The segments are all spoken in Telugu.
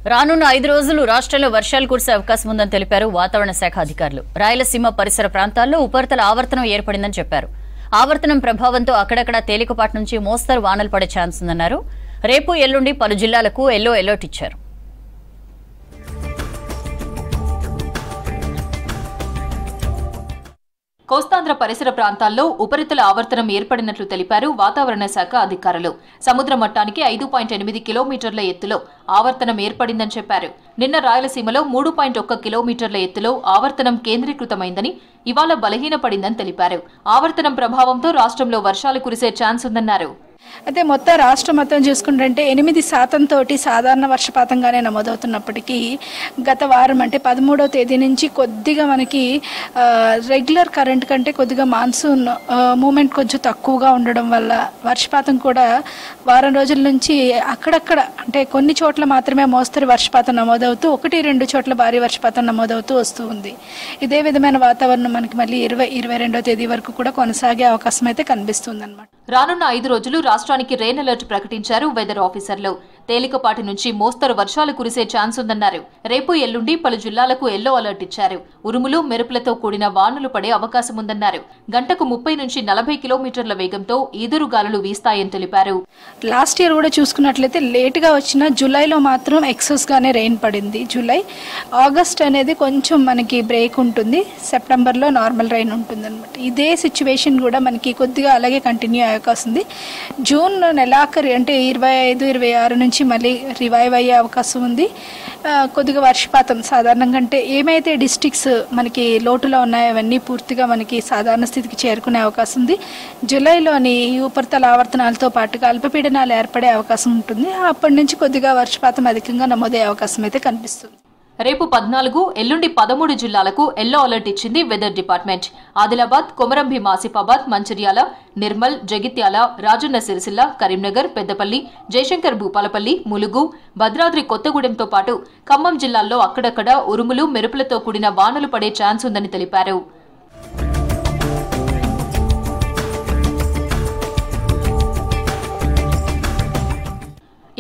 రానున్న 5 రోజులు రాష్ట్రంలో వర్షాలు కురిసే అవకాశం ఉందని తెలిపారు వాతావరణ శాఖ అధికారులు. రాయలసీమ పరిసర ప్రాంతాల్లో ఉపరితల ఆవర్తనం ఏర్పడిందని చెప్పారు. ఆవర్తనం ప్రభావంతో అక్కడక్కడ తేలికపాటి నుంచి మోస్తరు వానలు పడే ఛాన్స్ ఉందన్నారు. రేపు ఎల్లుండి పలు జిల్లాలకు ఎల్లో అలర్ట్ ఇచ్చారు. కోస్తాంధ్ర పరిసర ప్రాంతాల్లో ఉపరితల ఆవర్తనం ఏర్పడినట్లు తెలిపారు వాతావరణ శాఖ అధికారులు. సముద్ర మట్టానికి 5.8 కిలోమీటర్ల ఎత్తులో ఆవర్తనం ఏర్పడిందని చెప్పారు. నిన్న రాయలసీమలో 3.1 కిలోమీటర్ల ఎత్తులో ఆవర్తనం కేంద్రీకృతమైందని, ఇవాళ బలహీనపడిందని తెలిపారు. ఆవర్తనం ప్రభావంతో రాష్ట్రంలో వర్షాలు కురిసే ఛాన్స్ ఉందన్నారు. అయితే మొత్తం రాష్ట్రం మొత్తం చూసుకుంటే 8% తోటి సాధారణ వర్షపాతంగానే నమోదవుతున్నప్పటికీ గత వారం అంటే 13వ తేదీ నుంచి కొద్దిగా మనకి రెగ్యులర్ కరెంట్ కంటే కొద్దిగా మాన్సూన్ మూమెంట్ కొంచెం తక్కువగా ఉండడం వల్ల వర్షపాతం కూడా వారం రోజుల నుంచి అక్కడక్కడ అంటే కొన్ని చోట్ల మాత్రమే మోస్తరు వర్షపాతం నమోదవుతూ 1-2 చోట్ల భారీ వర్షపాతం నమోదవుతూ వస్తూ ఉంది. ఇదే విధమైన వాతావరణం మనకి మళ్ళీ 22వ తేదీ వరకు కూడా కొనసాగే అవకాశం అయితే కనిపిస్తుంది అన్నమాట. రానున్న 5 రోజులు రాష్ట్రానికి రెయిన్ అలర్ట్ ప్రకటించారు వెదర్ ఆఫీసర్లు. తేలికపాటి నుంచి మోస్తరు వర్షాలు కురిసే ఛాన్స్ ఉందన్నారు. రేపు ఎల్లుండి పలు జిల్లాలకు ఎల్లో అలర్ట్ ఇచ్చారు. ఉరుములు మెరుపులతో కూడిన వానలు పడే అవకాశం ఉందన్నారు. గంటకు 30 నుంచి 40 కిలోమీటర్ల వేగంతో ఈదురుగాలులు వీస్తాయని తెలిపారు. లాస్ట్ ఇయర్ కూడా చూసుకున్నట్లయితే లేటుగా వచ్చిన జూలైలో మాత్రం ఎక్సెస్ గానే రెయిన్ పడింది. జూలై, ఆగస్ట్ అనేది కొంచెం మనకి బ్రేక్ ఉంటుంది. సెప్టెంబర్లో నార్మల్ రెయిన్ ఉంటుంది అనమాట. ఇదే సిచ్యువేషన్ కూడా మనకి కొద్దిగా అలాగే కంటిన్యూ అయ్యే అవకాశం ఉంది. జూన్ నెలాఖరు అంటే 25-26 నుంచి మళ్ళీ రివైవ్ అయ్యే అవకాశం ఉంది. కొద్దిగా వర్షపాతం సాధారణంగా అంటే ఏమైతే డిస్ట్రిక్ట్స్ మనకి లోటులో ఉన్నాయో అవన్నీ పూర్తిగా మనకి సాధారణ స్థితికి చేరుకునే అవకాశం ఉంది. జూలైలోని ఉపరితల ఆవర్తనాలతో పాటుగా అల్పపీడనాలు ఏర్పడే అవకాశం ఉంటుంది. అప్పటి నుంచి కొద్దిగా వర్షపాతం అధికంగా నమోదయ్యే అవకాశం అయితే కనిపిస్తుంది. రేపు 14, ఎల్లుండి 13 జిల్లాలకు ఎల్లో అలర్ట్ ఇచ్చింది వెదర్ డిపార్ట్మెంట్. ఆదిలాబాద్, కొమరంభీం ఆసిఫాబాద్, మంచిర్యాల, నిర్మల్, జగిత్యాల, రాజన్న సిరిసిల్ల, కరీంనగర్, పెద్దపల్లి, జయశంకర్ భూపాలపల్లి, ములుగు, భద్రాద్రి కొత్తగూడెంతో పాటు ఖమ్మం జిల్లాల్లో అక్కడక్కడ ఉరుములు మెరుపులతో కూడిన వానలు పడే ఛాన్స్ ఉందని తెలిపారు.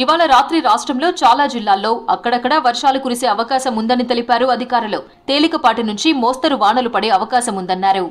ఇవాళ రాత్రి రాష్ట్రంలో చాలా జిల్లాల్లో అక్కడక్కడ వర్షాలు కురిసే అవకాశం ఉందని తెలిపారు అధికారులు. తేలికపాటి నుంచి మోస్తరు వానలు పడే అవకాశం ఉందన్నారు.